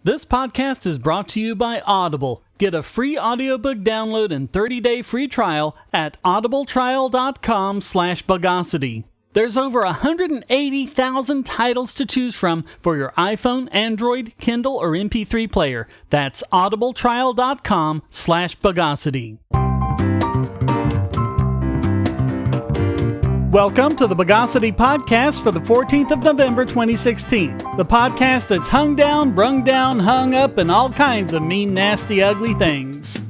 This podcast is brought to you by Audible. Get a free audiobook download and 30-day free trial at audibletrial.com/Bogosity. There's over 180,000 titles to choose from for your iPhone, Android, Kindle, or MP3 player. That's audibletrial.com/Bogosity. Welcome to the Bogosity podcast for the 14th of November 2016. The podcast that's hung down, brung down, hung up, and all kinds of mean, nasty, ugly things.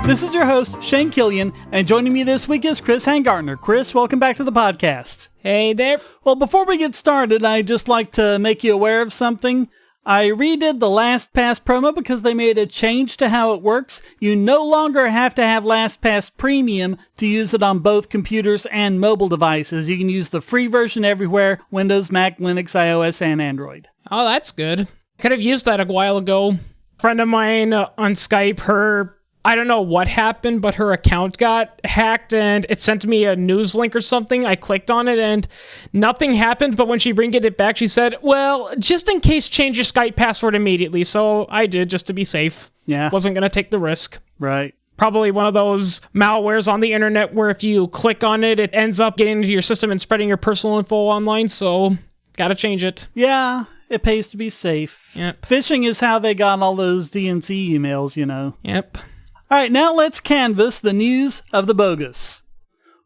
This is your host, Shane Killian, and joining me this week is Chris Hangartner. Chris, welcome back to the podcast. Hey there. Well, before we get started, I'd just like to make you aware of something. I redid the LastPass promo because they made a change to how it works. You no longer have to have LastPass Premium to use it on both computers and mobile devices. You can use the free version everywhere: Windows, Mac, Linux, iOS, and Android. Oh, that's good. Could have used that a while ago. A friend of mine on Skype, I don't know what happened, but her account got hacked and it sent me a news link or something. I clicked on it and nothing happened, but when she ringed it back, she said, well, just in case, change your Skype password immediately. So I did, just to be safe. Yeah. Wasn't going to take the risk. Right. Probably one of those malwares on the internet where if you click on it, it ends up getting into your system and spreading your personal info online, so gotta change it. Yeah, it pays to be safe. Yep. Phishing is how they got all those DNC emails, you know. Yep. All right, now let's canvass the news of the bogus.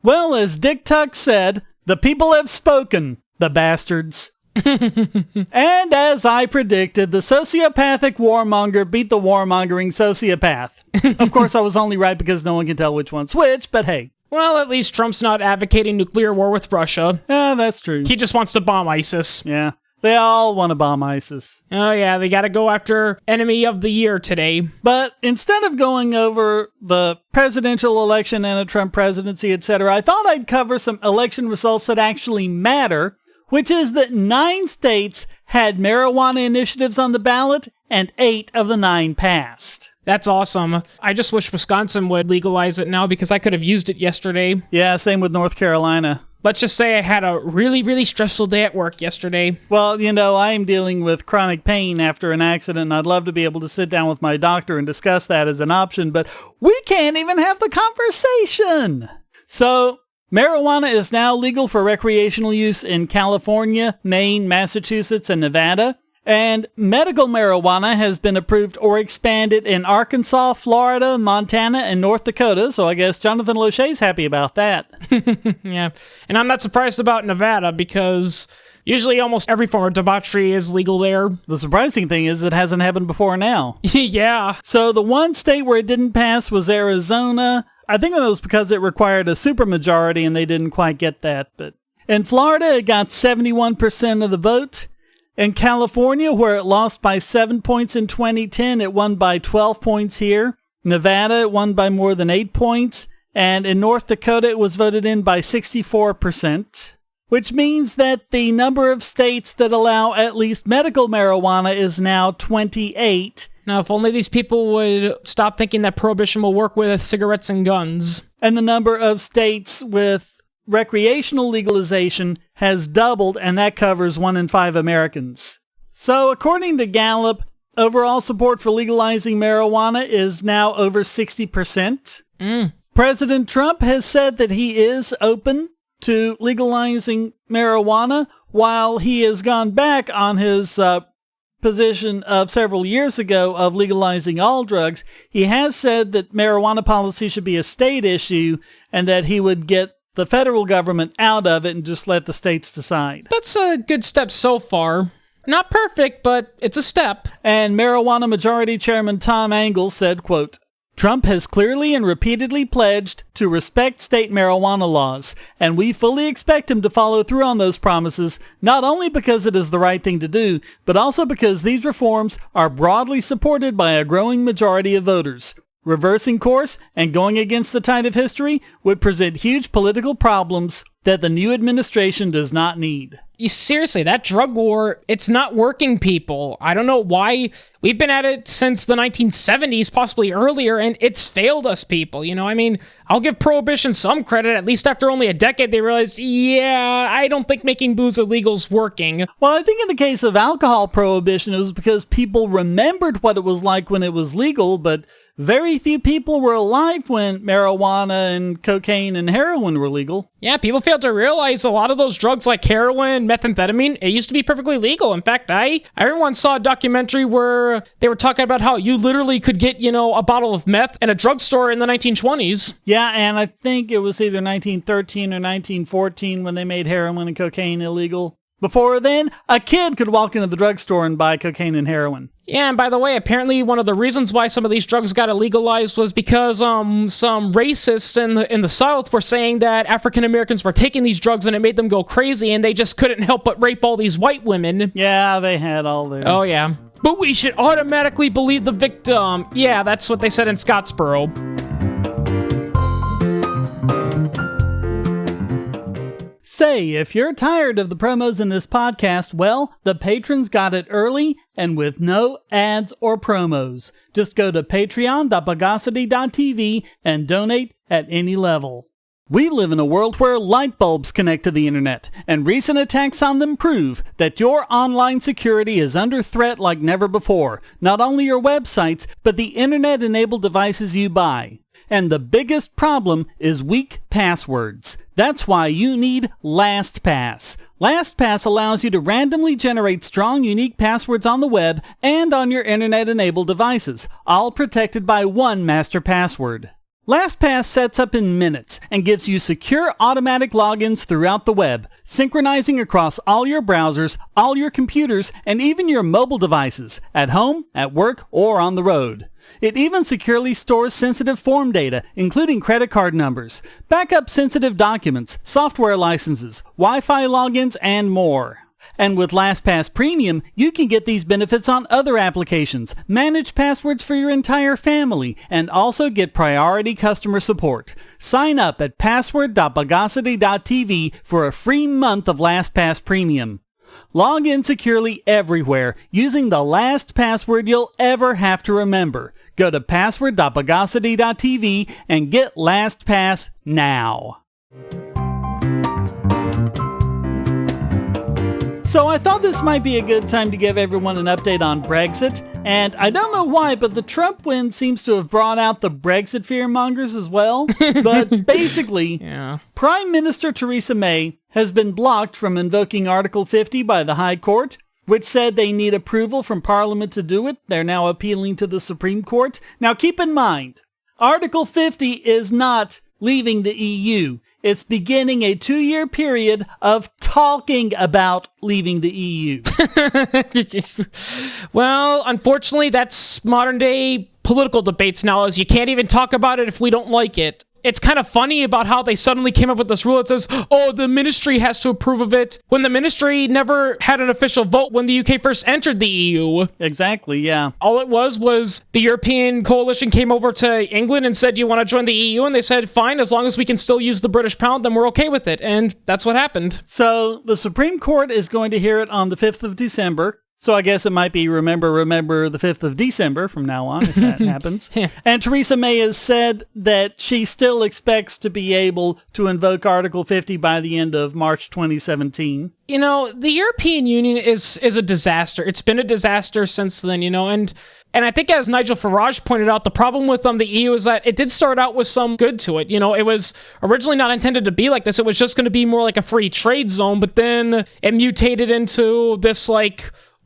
Well, as Dick Tuck said, the people have spoken, the bastards. And as I predicted, the sociopathic warmonger beat the warmongering sociopath. Of course, I was only right because no one can tell which one's which, but hey. Well, at least Trump's not advocating nuclear war with Russia. Yeah, that's true. He just wants to bomb ISIS. Yeah, they all want to bomb ISIS. Oh yeah, they gotta go after enemy of the year today. But instead of going over the presidential election and a Trump presidency, etc., I thought I'd cover some election results that actually matter, which is that 9 states had marijuana initiatives on the ballot, and 8 of the 9 passed. That's awesome. I just wish Wisconsin would legalize it now because I could have used it yesterday. Yeah, same with North Carolina. Let's just say I had a really, really stressful day at work yesterday. Well, you know, I'm dealing with chronic pain after an accident, and I'd love to be able to sit down with my doctor and discuss that as an option, but we can't even have the conversation. So, marijuana is now legal for recreational use in California, Maine, Massachusetts, and Nevada. And medical marijuana has been approved or expanded in Arkansas, Florida, Montana, and North Dakota. So I guess Jonathan Lachey's happy about that. Yeah. And I'm not surprised about Nevada because usually almost every form of debauchery is legal there. The surprising thing is it hasn't happened before now. Yeah. So the one state where it didn't pass was Arizona. I think that was because it required a supermajority and they didn't quite get that. But in Florida, it got 71% of the vote. In California, where it lost by 7 points in 2010, it won by 12 points here. Nevada, it won by more than 8 points. And in North Dakota, it was voted in by 64%, which means that the number of states that allow at least medical marijuana is now 28. Now, if only these people would stop thinking that Prohibition will work with cigarettes and guns. And the number of states with recreational legalization has doubled, and that covers 1 in 5 Americans. So according to Gallup, overall support for legalizing marijuana is now over 60%. President Trump has said that he is open to legalizing marijuana, while he has gone back on his position of several years ago of legalizing all drugs. He has said that marijuana policy should be a state issue and that he would get the federal government out of it and just let the states decide. That's a good step so far. Not perfect, but it's a step. And Marijuana Majority Chairman Tom Engel said, quote, Trump has clearly and repeatedly pledged to respect state marijuana laws, and we fully expect him to follow through on those promises, not only because it is the right thing to do, but also because these reforms are broadly supported by a growing majority of voters. Reversing course and going against the tide of history would present huge political problems that the new administration does not need. Seriously, that drug war, it's not working, people. I don't know why. We've been at it since the 1970s, possibly earlier, and it's failed us, people. I mean, I'll give Prohibition some credit. At least after only a decade, they realized, yeah, I don't think making booze illegal's working. Well, I think in the case of alcohol prohibition, it was because people remembered what it was like when it was legal, but very few people were alive when marijuana and cocaine and heroin were legal. Yeah, people failed to realize a lot of those drugs like heroin, methamphetamine, it used to be perfectly legal. In fact, I once saw a documentary where they were talking about how you literally could get, a bottle of meth in a drugstore in the 1920s. Yeah, and I think it was either 1913 or 1914 when they made heroin and cocaine illegal. Before then, a kid could walk into the drugstore and buy cocaine and heroin. Yeah, and by the way, apparently one of the reasons why some of these drugs got illegalized was because some racists in the South were saying that African Americans were taking these drugs and it made them go crazy, and they just couldn't help but rape all these white women. Yeah, they had all their... Oh, yeah. But we should automatically believe the victim. Yeah, that's what they said in Scottsboro. Say, if you're tired of the promos in this podcast, well, the patrons got it early and with no ads or promos. Just go to patreon.bogosity.tv and donate at any level. We live in a world where light bulbs connect to the internet, and recent attacks on them prove that your online security is under threat like never before. Not only your websites, but the internet-enabled devices you buy. And the biggest problem is weak passwords. That's why you need LastPass. LastPass allows you to randomly generate strong, unique passwords on the web and on your internet-enabled devices, all protected by one master password. LastPass sets up in minutes and gives you secure automatic logins throughout the web, synchronizing across all your browsers, all your computers, and even your mobile devices, at home, at work, or on the road. It even securely stores sensitive form data, including credit card numbers, backup sensitive documents, software licenses, Wi-Fi logins, and more. And with LastPass Premium, you can get these benefits on other applications, manage passwords for your entire family, and also get priority customer support. Sign up at password.bogosity.tv for a free month of LastPass Premium. Log in securely everywhere using the last password you'll ever have to remember. Go to password.bogosity.tv and get LastPass now. So I thought this might be a good time to give everyone an update on Brexit. And I don't know why, but the Trump win seems to have brought out the Brexit fearmongers as well. But basically, yeah. Prime Minister Theresa May has been blocked from invoking Article 50 by the High Court, which said they need approval from Parliament to do it. They're now appealing to the Supreme Court. Now keep in mind, Article 50 is not leaving the EU. It's beginning a 2-year period of talking about leaving the EU. Well, unfortunately, that's modern day political debates now, as you can't even talk about it if we don't like it. It's kind of funny about how they suddenly came up with this rule that says, oh, the ministry has to approve of it, when the ministry never had an official vote when the UK first entered the EU. Exactly, yeah. All it was the European coalition came over to England and said, do you want to join the EU? And they said, fine, as long as we can still use the British pound, then we're okay with it. And that's what happened. So the Supreme Court is going to hear it on the 5th of December. So I guess it might be remember the 5th of December from now on, if that happens. Yeah. And Theresa May has said that she still expects to be able to invoke Article 50 by the end of March 2017. You know, the European Union is a disaster. It's been a disaster since then, and I think, as Nigel Farage pointed out, the problem with the EU is that it did start out with some good to it. It was originally not intended to be like this. It was just going to be more like a free trade zone, but then it mutated into this,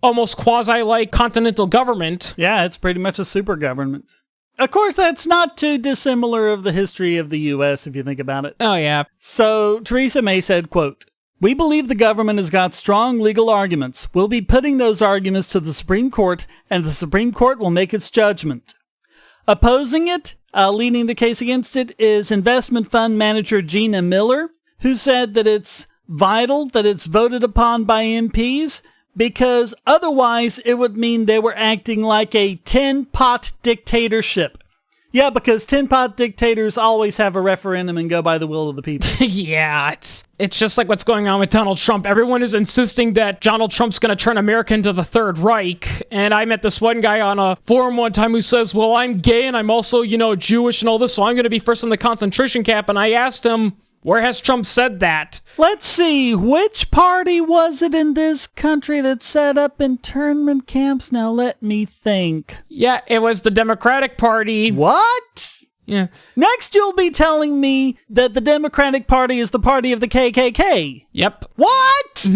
almost quasi-like continental government. Yeah, it's pretty much a super government. Of course, that's not too dissimilar of the history of the U.S., if you think about it. Oh, yeah. So, Theresa May said, quote, "We believe the government has got strong legal arguments. We'll be putting those arguments to the Supreme Court, and the Supreme Court will make its judgment." Opposing it, leading the case against it, is investment fund manager Gina Miller, who said that it's vital that it's voted upon by MPs, because otherwise it would mean they were acting like a tin-pot dictatorship. Yeah, because tin pot dictators always have a referendum and go by the will of the people. Yeah, it's just like what's going on with Donald Trump. Everyone is insisting that Donald Trump's going to turn America into the Third Reich. And I met this one guy on a forum one time who says, well, I'm gay and I'm also, Jewish and all this, so I'm going to be first in the concentration camp. And I asked him, where has Trump said that? Let's see, which party was it in this country that set up internment camps? Now let me think. Yeah, it was the Democratic Party. What? Yeah. Next, you'll be telling me that the Democratic Party is the party of the KKK. Yep. What?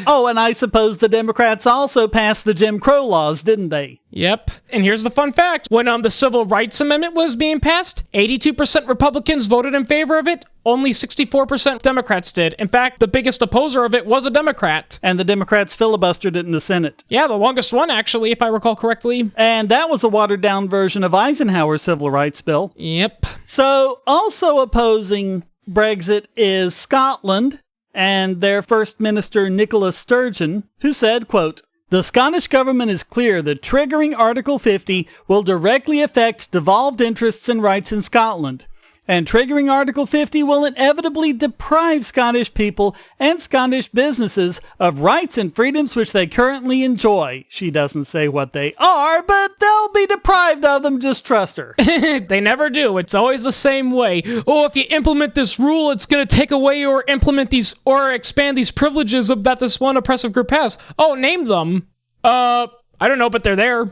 Oh, and I suppose the Democrats also passed the Jim Crow laws, didn't they? Yep. And here's the fun fact. When the Civil Rights Amendment was being passed, 82% Republicans voted in favor of it. Only 64% Democrats did. In fact, the biggest opposer of it was a Democrat. And the Democrats filibustered it in the Senate. Yeah, the longest one, actually, if I recall correctly. And that was a watered-down version of Eisenhower's civil rights bill. Yep. So, also opposing Brexit is Scotland and their First Minister Nicola Sturgeon, who said, quote, "The Scottish government is clear that triggering Article 50 will directly affect devolved interests and rights in Scotland. And triggering Article 50 will inevitably deprive Scottish people and Scottish businesses of rights and freedoms which they currently enjoy." She doesn't say what they are, but they'll be deprived of them, just trust her. They never do. It's always the same way. Oh, if you implement this rule, it's going to take away or implement these or expand these privileges that this one oppressive group has. Oh, name them. I don't know, but they're there.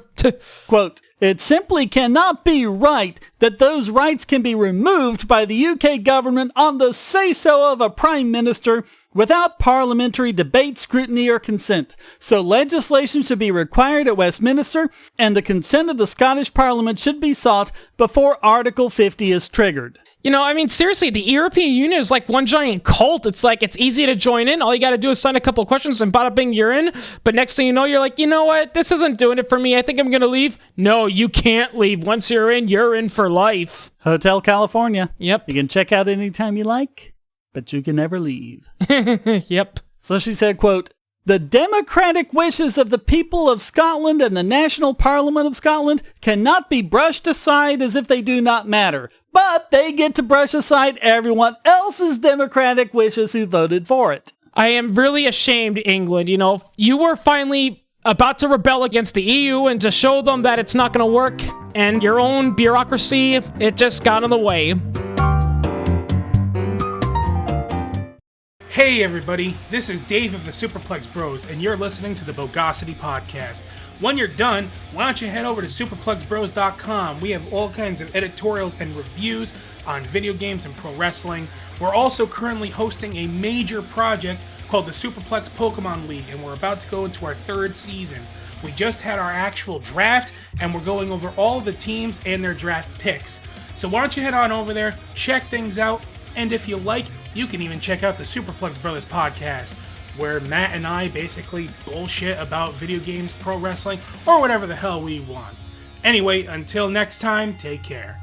Quote, "It simply cannot be right that those rights can be removed by the UK government on the say-so of a Prime Minister without parliamentary debate, scrutiny, or consent. So legislation should be required at Westminster, and the consent of the Scottish Parliament should be sought before Article 50 is triggered." Seriously, the European Union is like one giant cult. It's like, it's easy to join in. All you got to do is sign a couple of questions and bada bing, you're in. But next thing you know, you're like, you know what? This isn't doing it for me. I think I'm going to leave. No, you can't leave. Once you're in for life. Hotel California. Yep. You can check out anytime you like, but you can never leave. Yep. So she said, quote, "The democratic wishes of the people of Scotland and the National Parliament of Scotland cannot be brushed aside as if they do not matter. But they get to brush aside everyone else's democratic wishes who voted for it." I am really ashamed, England. You were finally about to rebel against the EU and to show them that it's not going to work. And your own bureaucracy, it just got in the way. Hey everybody, this is Dave of the Superplex Bros, and you're listening to the Bogosity podcast. When you're done, why don't you head over to superplexbros.com. We have all kinds of editorials and reviews on video games and pro wrestling. We're also currently hosting a major project called the Superplex Pokemon League, and we're about to go into our 3rd season. We just had our actual draft, and we're going over all of the teams and their draft picks. So why don't you head on over there, check things out, and if you like, you can even check out the Superplex Brothers podcast, where Matt and I basically bullshit about video games, pro wrestling, or whatever the hell we want. Anyway, until next time, take care.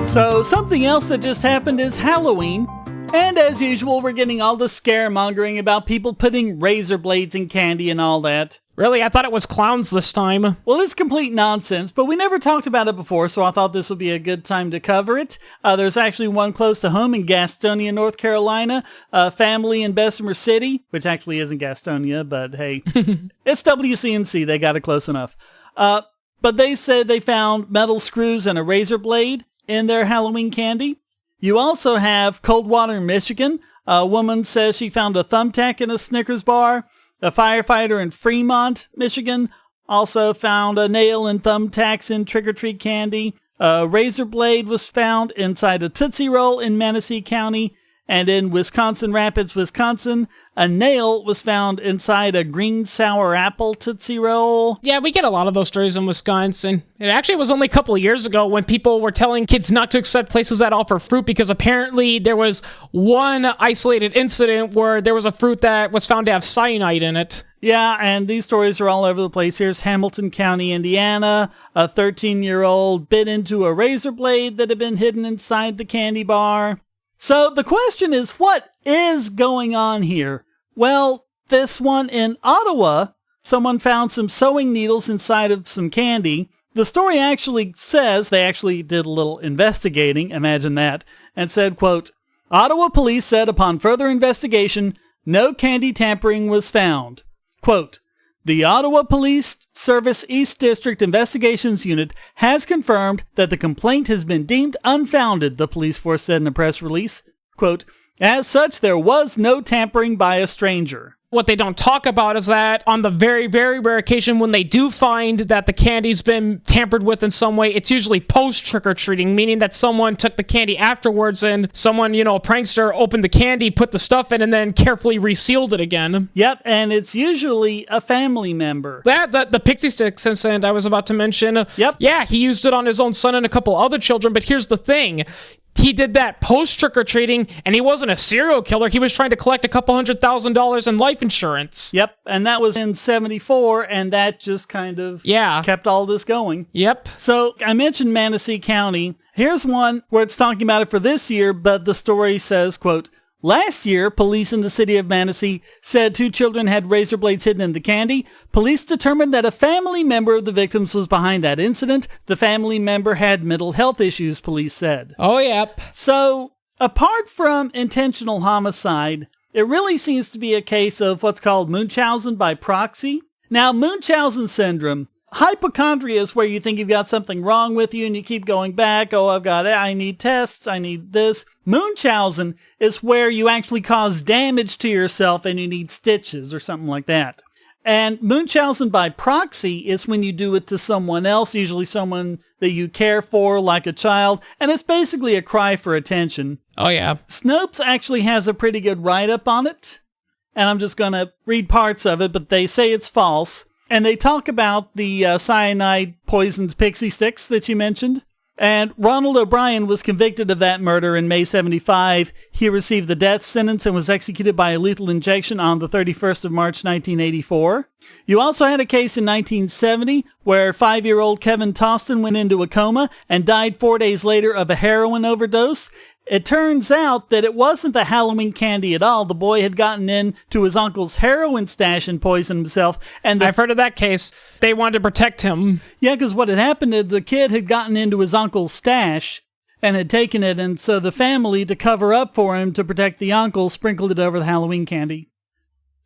So something else that just happened is Halloween. And as usual, we're getting all the scaremongering about people putting razor blades in candy and all that. Really? I thought it was clowns this time. Well, it's complete nonsense, but we never talked about it before, so I thought this would be a good time to cover it. There's actually one close to home in Gastonia, North Carolina, a family in Bessemer City, which actually isn't Gastonia, but hey, it's WCNC, they got it close enough. But they said they found metal screws and a razor blade in their Halloween candy. You also have Coldwater, Michigan. A woman says she found a thumbtack in a Snickers bar. A firefighter in Fremont, Michigan, also found a nail and thumbtacks in trick-or-treat candy. A razor blade was found inside a Tootsie Roll in Manatee County. And in Wisconsin Rapids, Wisconsin, a nail was found inside a green sour apple Tootsie Roll. Yeah, we get a lot of those stories in Wisconsin. It actually was only a couple of years ago when people were telling kids not to accept places that offer fruit because apparently there was one isolated incident where there was a fruit that was found to have cyanide in it. Yeah, and these stories are all over the place. Here's Hamilton County, Indiana. A 13-year-old bit into a razor blade that had been hidden inside the candy bar. So the question is, what is going on here? Well, this one in Ottawa someone found some sewing needles inside of some candy. The story actually says, they actually did a little investigating, imagine that, and said, quote, Ottawa police said upon further investigation, no candy tampering was found. Quote, the Ottawa Police Service East District Investigations Unit has confirmed that the complaint has been deemed unfounded, the police force said in a press release. Quote, as such, there was no tampering by a stranger. What they don't talk about is that on the very, very rare occasion when they do find that the candy's been tampered with in some way, it's usually post-trick-or-treating, meaning that someone took the candy afterwards and someone, a prankster, opened the candy, put the stuff in, and then carefully resealed it again. Yep, and it's usually a family member. The Pixie Sticks incident I was about to mention. Yep. Yeah, he used it on his own son and a couple other children, but here's the thing. He did that post-trick-or-treating, and he wasn't a serial killer. He was trying to collect a couple $100,000 in life insurance. Yep, and that was in 74, and that just kind of kept all this going. Yep. So I mentioned Manistee County. Here's one where it's talking about it for this year, but the story says, quote, last year, police in the city of Manistee said 2 children had razor blades hidden in the candy. Police determined that a family member of the victims was behind that incident. The family member had mental health issues, police said. Oh, yep. So, apart from intentional homicide, it really seems to be a case of what's called Munchausen by proxy. Now, Munchausen syndrome, hypochondria is where you think you've got something wrong with you and you keep going back. Oh, I need tests. I need this. Munchausen is where you actually cause damage to yourself and you need stitches or something like that. And Munchausen by proxy is when you do it to someone else, usually someone that you care for, like a child, and it's basically a cry for attention. Oh, yeah. Snopes actually has a pretty good write-up on it, and I'm just going to read parts of it, but they say it's false. And they talk about the cyanide-poisoned pixie sticks that you mentioned. And Ronald O'Brien was convicted of that murder in May 75. He received the death sentence and was executed by a lethal injection on the 31st of March 1984. You also had a case in 1970 where 5-year-old Kevin Toston went into a coma and died 4 days later of a heroin overdose. It turns out that it wasn't the Halloween candy at all. The boy had gotten into his uncle's heroin stash and poisoned himself. And I've heard of that case. They wanted to protect him. Yeah, because what had happened is the kid had gotten into his uncle's stash and had taken it, and so the family, to cover up for him, to protect the uncle, sprinkled it over the Halloween candy.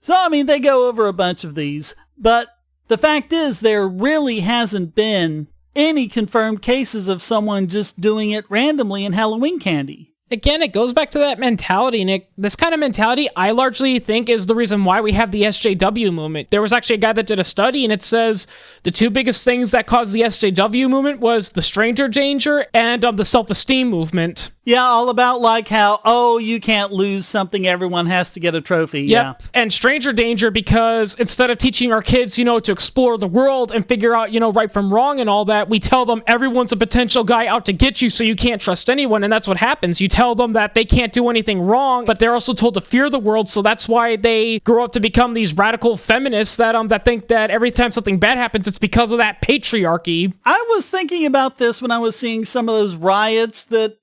So, I mean, they go over a bunch of these, but the fact is there really hasn't been any confirmed cases of someone just doing it randomly in Halloween candy. Again, it goes back to that mentality, Nick. This kind of mentality, I largely think, is the reason why we have the SJW movement. There was actually a guy that did a study, and it says the 2 biggest things that caused the SJW movement was the stranger danger and the self-esteem movement. Yeah, all about like how, you can't lose something, everyone has to get a trophy. Yep. Yeah. And stranger danger because instead of teaching our kids, to explore the world and figure out, right from wrong and all that, we tell them everyone's a potential guy out to get you, so you can't trust anyone, and that's what happens. You tell them that they can't do anything wrong, but they're also told to fear the world, so that's why they grow up to become these radical feminists that think that every time something bad happens, it's because of that patriarchy. I was thinking about this when I was seeing some of those riots that,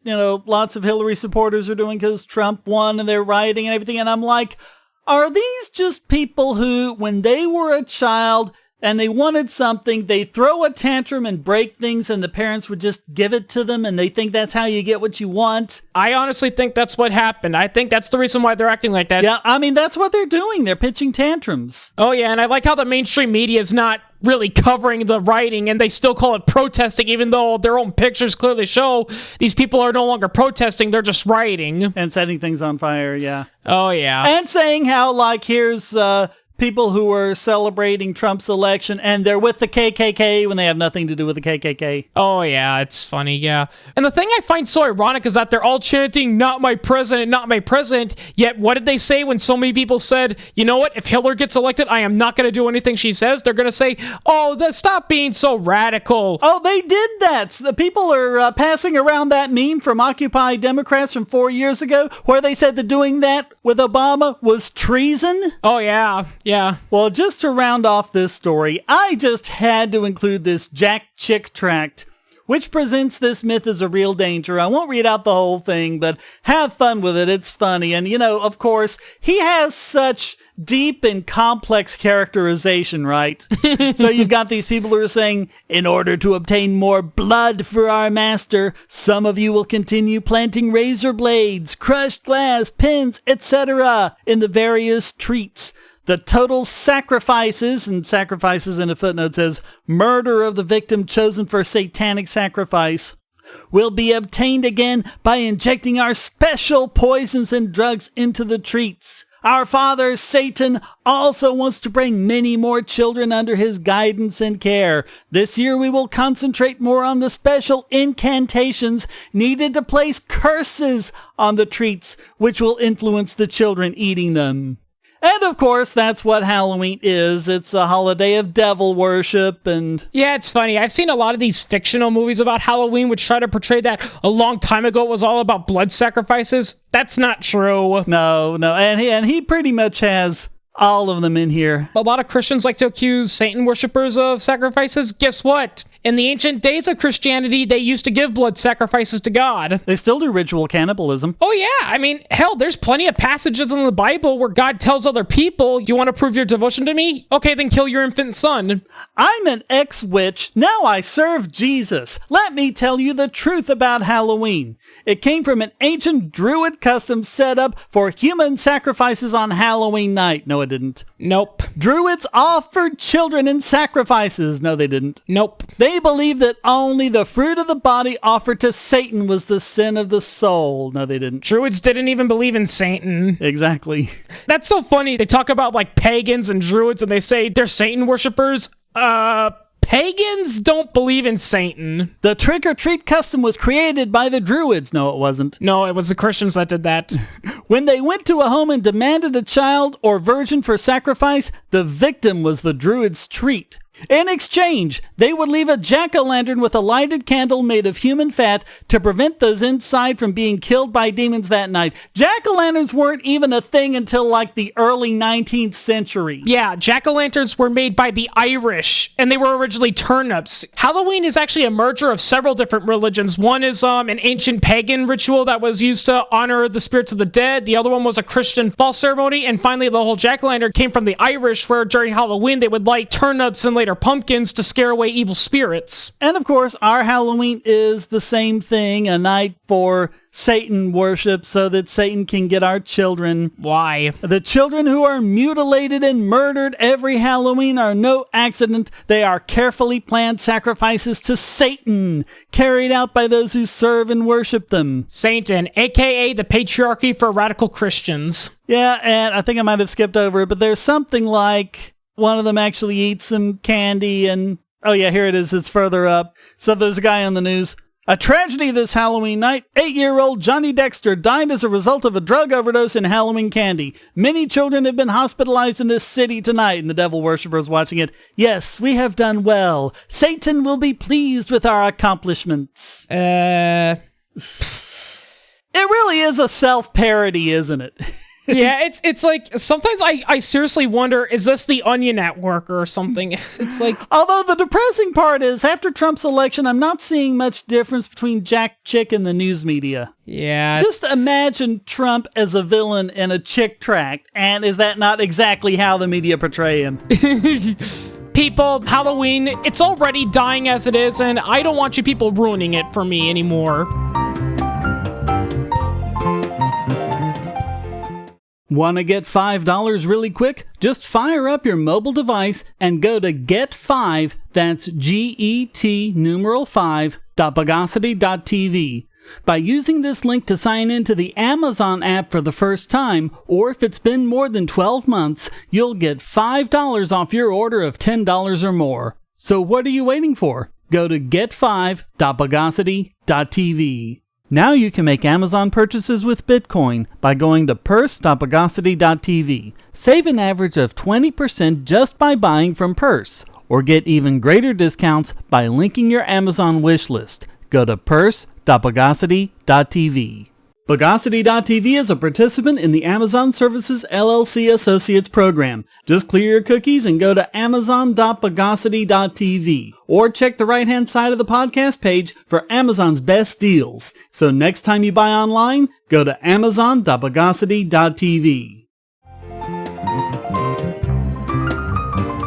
lots of Hillary supporters are doing because Trump won and they're rioting and everything, and I'm like, are these just people who, when they were a child and they wanted something, they throw a tantrum and break things and the parents would just give it to them and they think that's how you get what you want? I honestly think that's what happened. I think that's the reason why they're acting like that. Yeah, I mean, that's what they're doing. They're pitching tantrums. Oh, yeah, and I like how the mainstream media is not really covering the rioting, and they still call it protesting, even though their own pictures clearly show these people are no longer protesting, they're just rioting. And setting things on fire, yeah. Oh, yeah. And saying how, here's people who are celebrating Trump's election, and they're with the KKK when they have nothing to do with the KKK. Oh, yeah, it's funny, yeah. And the thing I find so ironic is that they're all chanting, not my president, not my president, yet what did they say when so many people said, you know what, if Hillary gets elected, I am not going to do anything she says? They're going to say, stop being so radical. Oh, they did that. The people are passing around that meme from Occupy Democrats from 4 years ago, where they said that doing that with Obama was treason. Oh, yeah. Yeah. Well, just to round off this story, I just had to include this Jack Chick tract which presents this myth as a real danger. I won't read out the whole thing, but have fun with it. It's funny. And, of course, he has such deep and complex characterization, right? So you've got these people who are saying, in order to obtain more blood for our master, some of you will continue planting razor blades, crushed glass, pins, etc. in the various treats. The total sacrifices, and sacrifices in a footnote says, murder of the victim chosen for satanic sacrifice, will be obtained again by injecting our special poisons and drugs into the treats. Our father, Satan, also wants to bring many more children under his guidance and care. This year we will concentrate more on the special incantations needed to place curses on the treats, which will influence the children eating them. And of course, that's what Halloween is. It's a holiday of devil worship and... Yeah, it's funny. I've seen a lot of these fictional movies about Halloween which try to portray that a long time ago it was all about blood sacrifices. That's not true. No. And he pretty much has all of them in here. A lot of Christians like to accuse Satan worshippers of sacrifices. Guess what? In the ancient days of Christianity, they used to give blood sacrifices to God. They still do ritual cannibalism. Oh yeah, I mean, hell, there's plenty of passages in the Bible where God tells other people, you want to prove your devotion to me? Okay, then kill your infant son. I'm an ex-witch. Now I serve Jesus. Let me tell you the truth about Halloween. It came from an ancient druid custom set up for human sacrifices on Halloween night. No, it didn't. Nope. Druids offered children in sacrifices. No, they didn't. Nope. They believed that only the fruit of the body offered to Satan was the sin of the soul. No, they didn't. Druids didn't even believe in Satan. Exactly. That's so funny. They talk about like pagans and druids and they say they're Satan worshippers. Pagans don't believe in Satan. The trick-or-treat custom was created by the Druids. No, it wasn't. No, it was the Christians that did that. When they went to a home and demanded a child or virgin for sacrifice, the victim was the Druid's treat. In exchange, they would leave a jack-o'-lantern with a lighted candle made of human fat to prevent those inside from being killed by demons that night. Jack-o'-lanterns weren't even a thing until like the early 19th century. Yeah, jack-o'-lanterns were made by the Irish, and they were originally turnips. Halloween is actually a merger of several different religions. One is an ancient pagan ritual that was used to honor the spirits of the dead. The other one was a Christian fall ceremony. And finally, the whole jack-o'-lantern came from the Irish, where during Halloween, they would light turnips and later pumpkins to scare away evil spirits. And of course, our Halloween is the same thing, a night for Satan worship so that Satan can get our children. Why? The children who are mutilated and murdered every Halloween are no accident. They are carefully planned sacrifices to Satan, carried out by those who serve and worship them. Satan, aka the patriarchy for radical Christians. Yeah, and I think I might have skipped over it, but there's something like one of them actually eats some candy and... Oh yeah, here it is. It's further up. So there's a guy on the news. A tragedy this Halloween night. 8-year-old Johnny Dexter died as a result of a drug overdose in Halloween candy. Many children have been hospitalized in this city tonight. And the devil worshippers watching it. Yes, we have done well. Satan will be pleased with our accomplishments. It really is a self-parody, isn't it? Yeah, it's like, sometimes I seriously wonder, is this the Onion at work or something? It's like... Although the depressing part is, after Trump's election, I'm not seeing much difference between Jack Chick and the news media. Yeah. Just imagine Trump as a villain in a Chick tract, and is that not exactly how the media portray him? People, Halloween, it's already dying as it is, and I don't want you people ruining it for me anymore. Want to get $5 really quick? Just fire up your mobile device and go to Get5, that's GET numeral 5.bogosity.tv. By using this link to sign in to the Amazon app for the first time, or if it's been more than 12 months, you'll get $5 off your order of $10 or more. So what are you waiting for? Go to get5.bogosity.tv. Now you can make Amazon purchases with Bitcoin by going to purse.bogosity.tv. Save an average of 20% just by buying from Purse, or get even greater discounts by linking your Amazon wish list. Go to purse.bogosity.tv. Bogosity.tv is a participant in the Amazon Services LLC Associates program. Just clear your cookies and go to amazon.bogosity.tv or check the right-hand side of the podcast page for Amazon's best deals. So next time you buy online, go to amazon.bogosity.tv.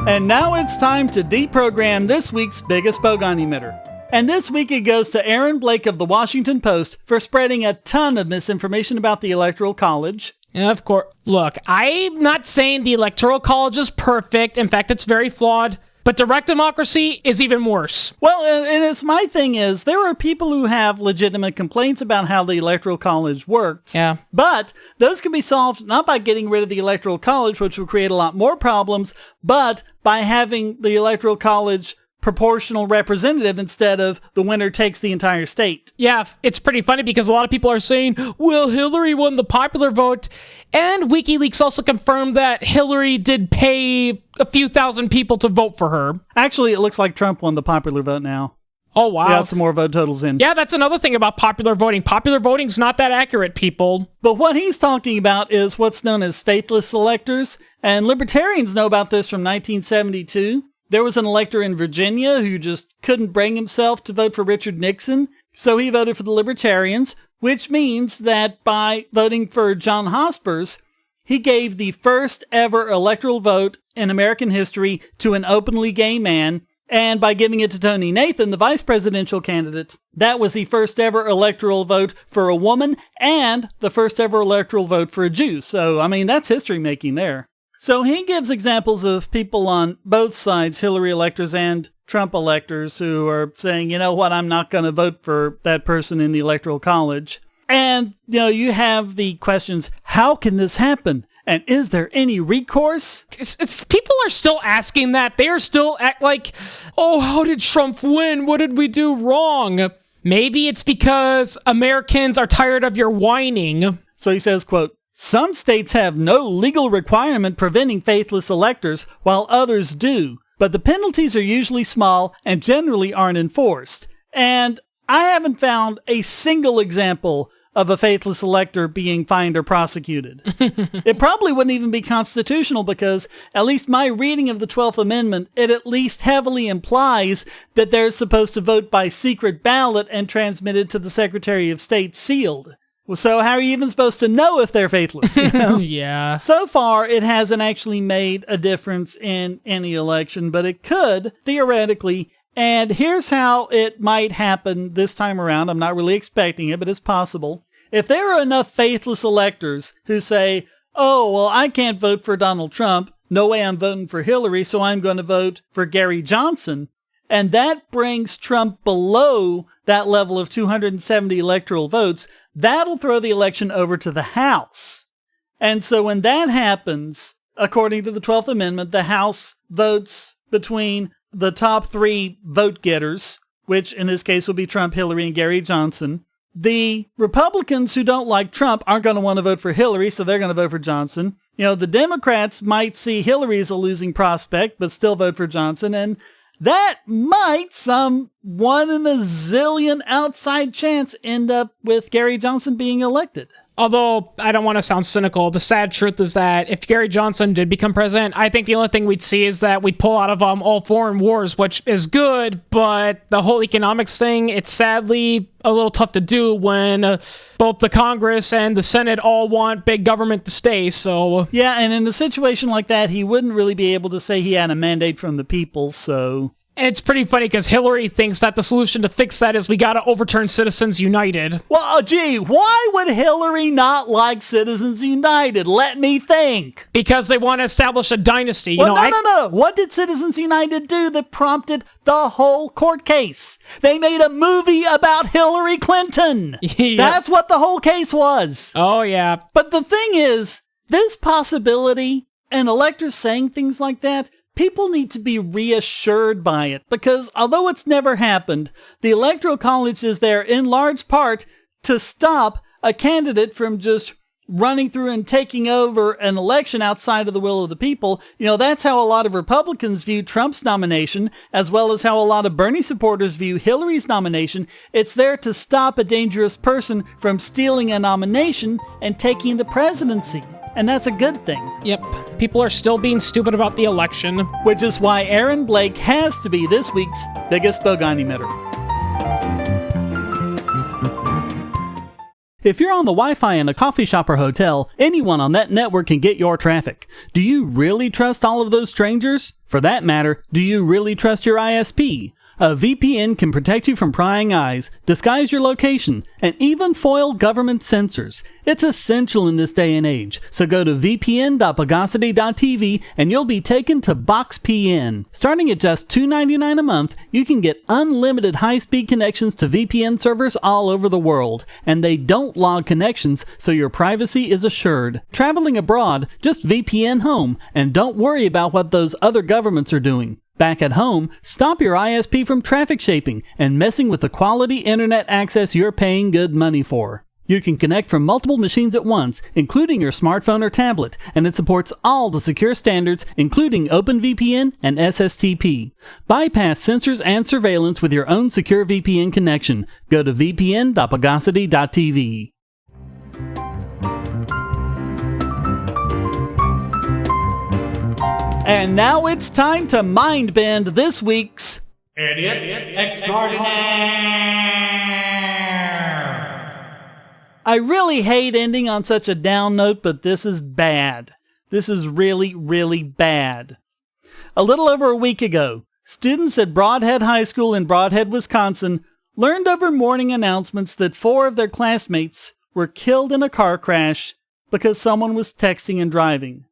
And now it's time to deprogram this week's biggest Bogon emitter. And this week it goes to Aaron Blake of the Washington Post for spreading a ton of misinformation about the Electoral College. Yeah, of course. Look, I'm not saying the Electoral College is perfect. In fact, it's very flawed. But direct democracy is even worse. Well, and it's my thing is, there are people who have legitimate complaints about how the Electoral College works. Yeah. But those can be solved not by getting rid of the Electoral College, which will create a lot more problems, but by having the Electoral College proportional representative instead of the winner takes the entire state. Yeah, it's pretty funny because a lot of people are saying, well, Hillary won the popular vote. And WikiLeaks also confirmed that Hillary did pay a few thousand people to vote for her. Actually, it looks like Trump won the popular vote now. Oh, wow. We got some more vote totals in. Yeah, that's another thing about popular voting. Popular voting's not that accurate, people. But what he's talking about is what's known as faithless electors. And libertarians know about this from 1972. There was an elector in Virginia who just couldn't bring himself to vote for Richard Nixon, so he voted for the Libertarians, which means that by voting for John Hospers, he gave the first ever electoral vote in American history to an openly gay man, and by giving it to Tony Nathan, the vice presidential candidate, that was the first ever electoral vote for a woman and the first ever electoral vote for a Jew. So, I mean, that's history making there. So he gives examples of people on both sides, Hillary electors and Trump electors, who are saying, you know what, I'm not going to vote for that person in the Electoral College. And, you know, you have the questions, how can this happen? And is there any recourse? It's people are still asking that. They are still like, oh, how did Trump win? What did we do wrong? Maybe it's because Americans are tired of your whining. So he says, quote, some states have no legal requirement preventing faithless electors, while others do, but the penalties are usually small and generally aren't enforced. And I haven't found a single example of a faithless elector being fined or prosecuted. It probably wouldn't even be constitutional because, at least my reading of the 12th Amendment, it at least heavily implies that they're supposed to vote by secret ballot and transmitted to the Secretary of State sealed. So how are you even supposed to know if they're faithless? You know? Yeah. So far, it hasn't actually made a difference in any election, but it could, theoretically. And here's how it might happen this time around. I'm not really expecting it, but it's possible. If there are enough faithless electors who say, oh, well, I can't vote for Donald Trump. No way I'm voting for Hillary, so I'm going to vote for Gary Johnson. And that brings Trump below that level of 270 electoral votes. That'll throw the election over to the House. And so when that happens, according to the 12th Amendment, the House votes between the top three vote getters, which in this case will be Trump, Hillary, and Gary Johnson. The Republicans who don't like Trump aren't going to want to vote for Hillary, so they're going to vote for Johnson. You know, the Democrats might see Hillary as a losing prospect, but still vote for Johnson. And that might, some 1 in a zillion outside chance, end up with Gary Johnson being elected. Although, I don't want to sound cynical, the sad truth is that if Gary Johnson did become president, I think the only thing we'd see is that we'd pull out of all foreign wars, which is good, but the whole economics thing, it's sadly a little tough to do when both the Congress and the Senate all want big government to stay, so... Yeah, and in a situation like that, he wouldn't really be able to say he had a mandate from the people, so... And it's pretty funny because Hillary thinks that the solution to fix that is we got to overturn Citizens United. Well, gee, why would Hillary not like Citizens United? Let me think. Because they want to establish a dynasty. Well, no. What did Citizens United do that prompted the whole court case? They made a movie about Hillary Clinton. Yep. That's what the whole case was. Oh, yeah. But the thing is, this possibility and electors saying things like that, people need to be reassured by it, because although it's never happened, the Electoral College is there in large part to stop a candidate from just running through and taking over an election outside of the will of the people. That's how a lot of Republicans view Trump's nomination, as well as how a lot of Bernie supporters view Hillary's nomination. It's there to stop a dangerous person from stealing a nomination and taking the presidency. And that's a good thing. Yep. People are still being stupid about the election. Which is why Aaron Blake has to be this week's biggest Bogon emitter. If you're on the Wi-Fi in a coffee shop or hotel, anyone on that network can get your traffic. Do you really trust all of those strangers? For that matter, do you really trust your ISP? A VPN can protect you from prying eyes, disguise your location, and even foil government censors. It's essential in this day and age, so go to vpn.bogosity.tv and you'll be taken to BoxPN. Starting at just $2.99 a month, you can get unlimited high-speed connections to VPN servers all over the world, and they don't log connections, so your privacy is assured. Traveling abroad, just VPN home, and don't worry about what those other governments are doing. Back at home, stop your ISP from traffic shaping and messing with the quality internet access you're paying good money for. You can connect from multiple machines at once, including your smartphone or tablet, and it supports all the secure standards, including OpenVPN and SSTP. Bypass censors and surveillance with your own secure VPN connection. Go to vpn.bogosity.tv. And now it's time to mind bend this week's Idiot Extraordinaire. I really hate ending on such a down note, but this is bad. This is really, really bad. A little over a week ago, students at Brodhead High School in Brodhead, Wisconsin, learned over morning announcements that 4 of their classmates were killed in a car crash because someone was texting and driving.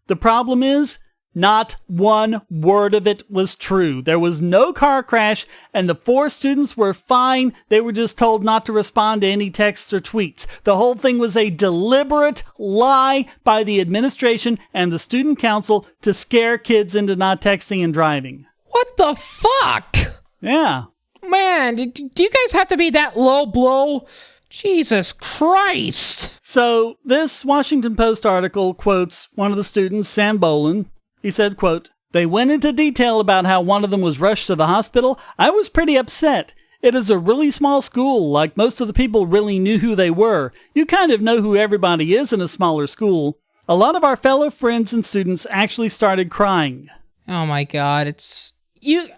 The problem is, not one word of it was true. There was no car crash, and the 4 students were fine. They were just told not to respond to any texts or tweets. The whole thing was a deliberate lie by the administration and the student council to scare kids into not texting and driving. What the fuck? Yeah. Man, do you guys have to be that low blow? Jesus Christ. So this Washington Post article quotes one of the students, Sam Bolin. He said, quote, "They went into detail about how one of them was rushed to the hospital. I was pretty upset. It is a really small school, like most of the people really knew who they were. You kind of know who everybody is in a smaller school. A lot of our fellow friends and students actually started crying." Oh my God,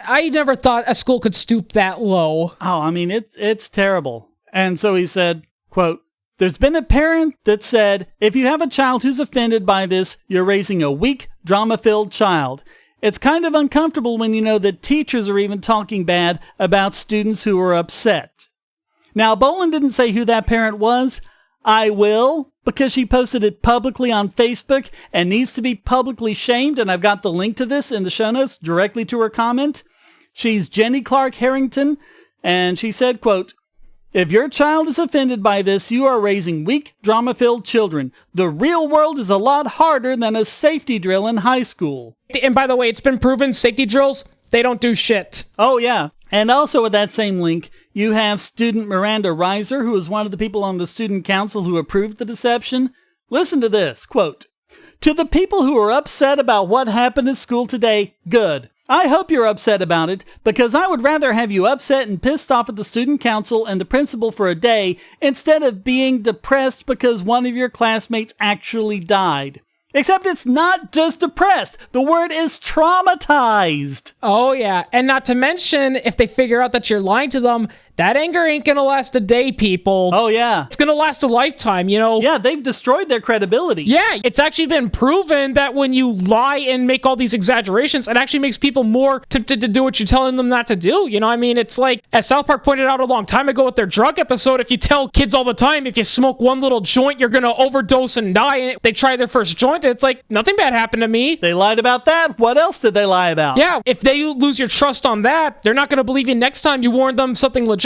I never thought a school could stoop that low. Oh, I mean, it's terrible. And so he said, quote, "There's been a parent that said, if you have a child who's offended by this, you're raising a weak, drama-filled child. It's kind of uncomfortable when you know that teachers are even talking bad about students who are upset." Now, Bolin didn't say who that parent was. I will, because she posted it publicly on Facebook and needs to be publicly shamed, and I've got the link to this in the show notes directly to her comment. She's Jenny Clark Harrington, and she said, quote, "If your child is offended by this, you are raising weak, drama-filled children. The real world is a lot harder than a safety drill in high school." And by the way, it's been proven safety drills, they don't do shit. Oh, yeah. And also with that same link, you have student Miranda Reiser, who is one of the people on the student council who approved the deception. Listen to this, quote, "To the people who are upset about what happened at school today, good. I hope you're upset about it, because I would rather have you upset and pissed off at the student council and the principal for a day instead of being depressed because one of your classmates actually died. Except it's not just depressed. The word is traumatized." Oh, yeah. And not to mention, if they figure out that you're lying to them, that anger ain't gonna last a day, people. Oh, yeah. It's gonna last a lifetime, you know? Yeah, they've destroyed their credibility. Yeah, it's actually been proven that when you lie and make all these exaggerations, it actually makes people more tempted to do what you're telling them not to do. You know, I mean, it's like, as South Park pointed out a long time ago with their drug episode, if you tell kids all the time, if you smoke one little joint, you're gonna overdose and die, and they try their first joint, it's like, nothing bad happened to me. They lied about that. What else did they lie about? Yeah, if they lose your trust on that, they're not gonna believe you next time you warn them something legitimate.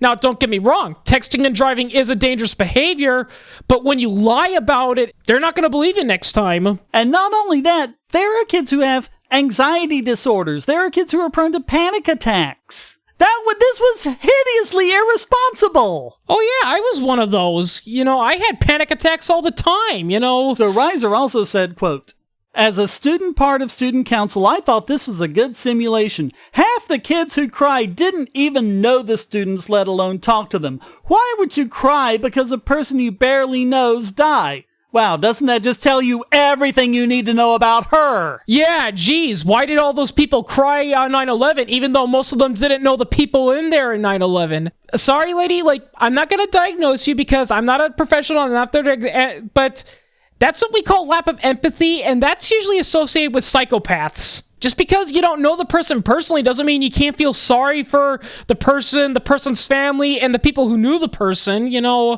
Now, don't get me wrong, texting and driving is a dangerous behavior, but when you lie about it, they're not going to believe you next time. And not only that, there are kids who have anxiety disorders. There are kids who are prone to panic attacks. This was hideously irresponsible. Oh yeah, I was one of those. I had panic attacks all the time, So Reiser also said, quote, as a student part of student council, I thought this was a good simulation. Half the kids who cried didn't even know the students, let alone talk to them. Why would you cry because a person you barely knows died? Wow, doesn't that just tell you everything you need to know about her? Yeah, geez, why did all those people cry on 9/11 even though most of them didn't know the people in there in 9/11? Sorry, lady, I'm not going to diagnose you because I'm not a professional, I'm not there to, but that's what we call lack of empathy, and that's usually associated with psychopaths. Just because you don't know the person personally doesn't mean you can't feel sorry for the person's family, and the people who knew the person,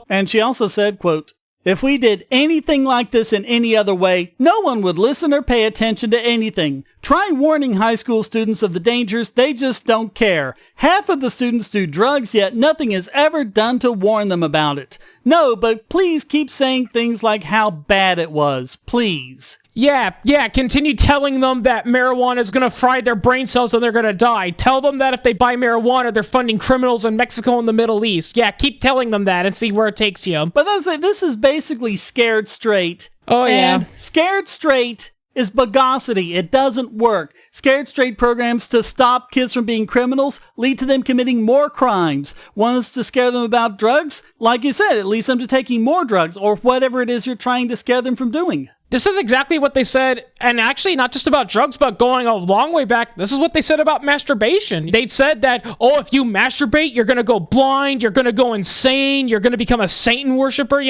And she also said, quote, if we did anything like this in any other way, no one would listen or pay attention to anything. Try warning high school students of the dangers, they just don't care. Half of the students do drugs, yet nothing is ever done to warn them about it. No, but please keep saying things like how bad it was, please. Yeah, continue telling them that marijuana is going to fry their brain cells and they're going to die. Tell them that if they buy marijuana, they're funding criminals in Mexico and the Middle East. Yeah, keep telling them that and see where it takes you. But this is basically Scared Straight. Oh, yeah. And Scared Straight is Bogosity. It doesn't work. Scared Straight programs to stop kids from being criminals lead to them committing more crimes. One is to scare them about drugs. Like you said, it leads them to taking more drugs or whatever it is you're trying to scare them from doing. This is exactly what they said, and actually not just about drugs, but going a long way back, this is what they said about masturbation. They said that, if you masturbate, you're going to go blind, you're going to go insane, you're going to become a Satan worshiper,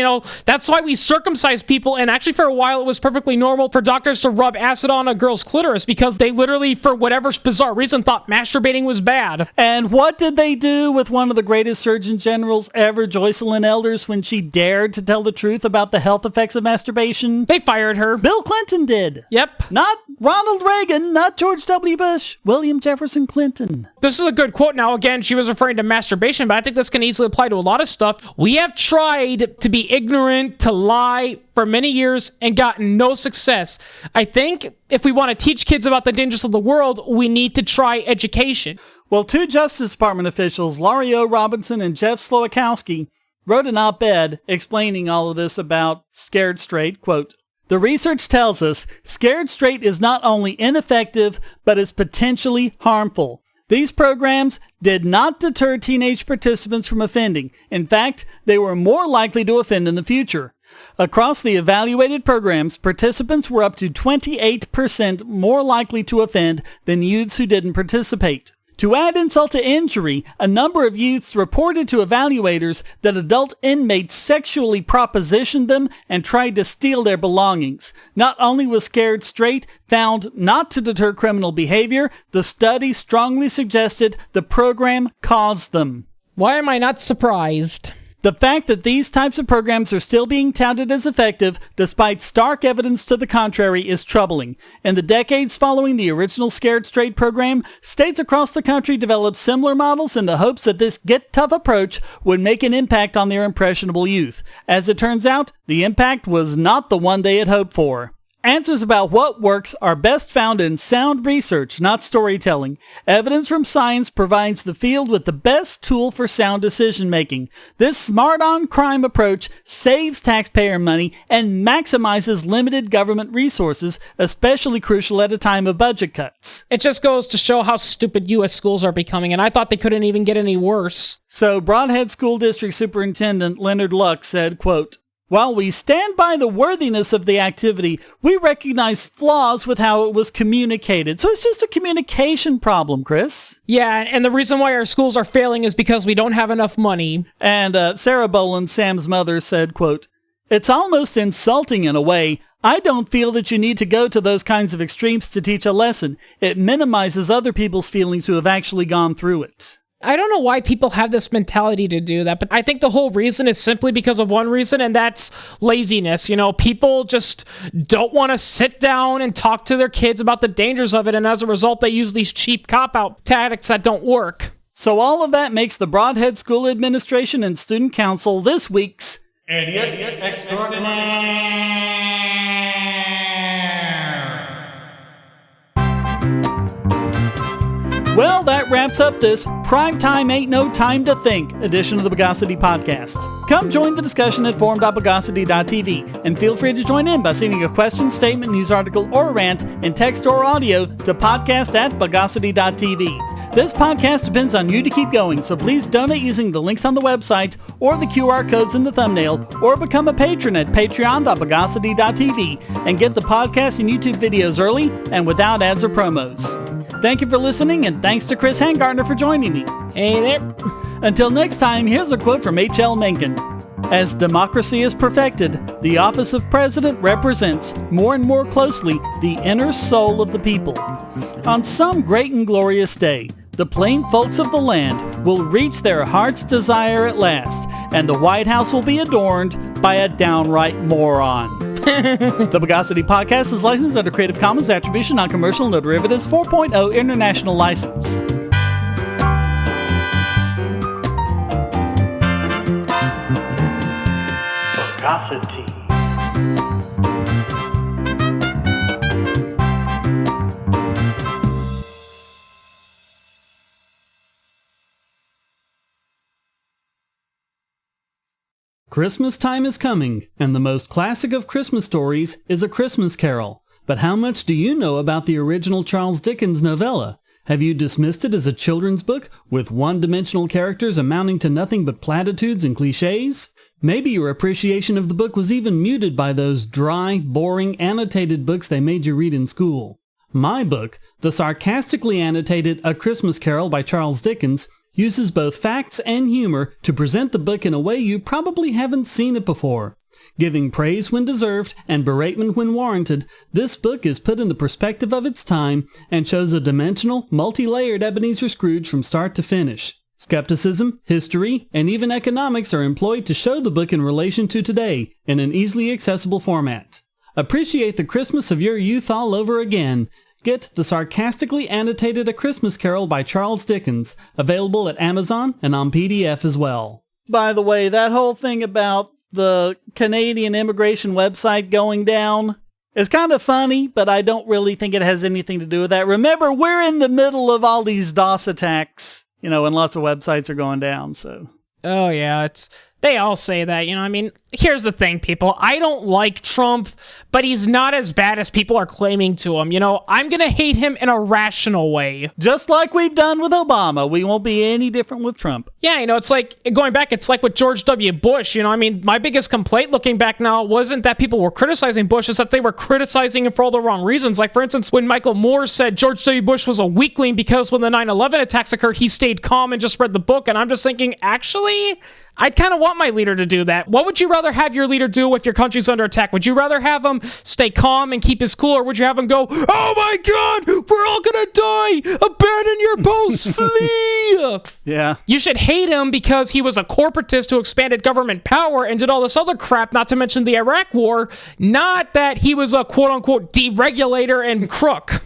That's why we circumcise people, and actually for a while it was perfectly normal for doctors to rub acid on a girl's clitoris because they literally, for whatever bizarre reason, thought masturbating was bad. And what did they do with one of the greatest surgeon generals ever, Joycelyn Elders, when she dared to tell the truth about the health effects of masturbation? They fired her. Bill Clinton did. Yep. Not Ronald Reagan, not George W. Bush, William Jefferson Clinton. This is a good quote. Now, again, she was referring to masturbation, but I think this can easily apply to a lot of stuff. We have tried to be ignorant, to lie for many years and gotten no success. I think if we want to teach kids about the dangers of the world, we need to try education. Well, two Justice Department officials, Laurie O. Robinson and Jeff Slowakowski, wrote an op-ed explaining all of this about Scared Straight, quote, the research tells us Scared Straight is not only ineffective, but is potentially harmful. These programs did not deter teenage participants from offending. In fact, they were more likely to offend in the future. Across the evaluated programs, participants were up to 28% more likely to offend than youths who didn't participate. To add insult to injury, a number of youths reported to evaluators that adult inmates sexually propositioned them and tried to steal their belongings. Not only was Scared Straight found not to deter criminal behavior, the study strongly suggested the program caused them. Why am I not surprised? The fact that these types of programs are still being touted as effective, despite stark evidence to the contrary, is troubling. In the decades following the original Scared Straight program, states across the country developed similar models in the hopes that this get-tough approach would make an impact on their impressionable youth. As it turns out, the impact was not the one they had hoped for. Answers about what works are best found in sound research, not storytelling. Evidence from science provides the field with the best tool for sound decision-making. This smart-on-crime approach saves taxpayer money and maximizes limited government resources, especially crucial at a time of budget cuts. It just goes to show how stupid U.S. schools are becoming, and I thought they couldn't even get any worse. So, Brodhead School District Superintendent Leonard Luck said, quote, while we stand by the worthiness of the activity, we recognize flaws with how it was communicated. So it's just a communication problem, Chris. Yeah, and the reason why our schools are failing is because we don't have enough money. And Sarah Boland, Sam's mother, said, quote, it's almost insulting in a way. I don't feel that you need to go to those kinds of extremes to teach a lesson. It minimizes other people's feelings who have actually gone through it. I don't know why people have this mentality to do that, but I think the whole reason is simply because of one reason, and that's laziness. People just don't want to sit down and talk to their kids about the dangers of it, and as a result, they use these cheap cop-out tactics that don't work. So all of that makes the Brodhead School Administration and Student Council this week's Idiot Extraordinaire. Well, that wraps up this Primetime Ain't No Time to Think edition of the Bogosity podcast. Come join the discussion at forum.bogosity.tv and feel free to join in by sending a question, statement, news article, or rant in text or audio to podcast@bogosity.tv. This podcast depends on you to keep going, so please donate using the links on the website or the QR codes in the thumbnail, or become a patron at patreon.bogosity.tv and get the podcast and YouTube videos early and without ads or promos. Thank you for listening, and thanks to Chris Hangartner for joining me. Hey there. Until next time, here's a quote from H.L. Mencken. As democracy is perfected, the office of president represents more and more closely the inner soul of the people. On some great and glorious day, the plain folks of the land will reach their heart's desire at last, and the White House will be adorned by a downright moron. The Bogosity podcast is licensed under Creative Commons Attribution Non-Commercial No Derivatives 4.0 International License. Bogosity. Christmas time is coming, and the most classic of Christmas stories is A Christmas Carol. But how much do you know about the original Charles Dickens novella? Have you dismissed it as a children's book with one-dimensional characters amounting to nothing but platitudes and cliches? Maybe your appreciation of the book was even muted by those dry, boring, annotated books they made you read in school. My book, the sarcastically annotated A Christmas Carol by Charles Dickens, uses both facts and humor to present the book in a way you probably haven't seen it before. Giving praise when deserved and beratement when warranted, this book is put in the perspective of its time and shows a dimensional, multi-layered Ebenezer Scrooge from start to finish. Skepticism, history, and even economics are employed to show the book in relation to today in an easily accessible format. Appreciate the Christmas of your youth all over again. Get the sarcastically annotated A Christmas Carol by Charles Dickens, available at Amazon and on PDF as well. By the way, that whole thing about the Canadian immigration website going down is kind of funny, but I don't really think it has anything to do with that. Remember, we're in the middle of all these DOS attacks, and lots of websites are going down, so. Oh, yeah, they all say that, here's the thing, people. I don't like Trump, but he's not as bad as people are claiming to him. I'm gonna hate him in a rational way. Just like we've done with Obama. We won't be any different with Trump. Yeah, it's like, going back, it's like with George W. Bush, my biggest complaint looking back now wasn't that people were criticizing Bush, it's that they were criticizing him for all the wrong reasons. Like, for instance, when Michael Moore said George W. Bush was a weakling because when the 9/11 attacks occurred, he stayed calm and just read the book, and I'm just thinking, actually, I'd kind of want my leader to do that. What would you rather have your leader do if your country's under attack? Would you rather have him stay calm and keep his cool, or would you have him go, oh my God, we're all gonna die, abandon your posts, flee? Yeah. You should hate him because he was a corporatist who expanded government power and did all this other crap, not to mention the Iraq War, not that he was a quote-unquote deregulator and crook.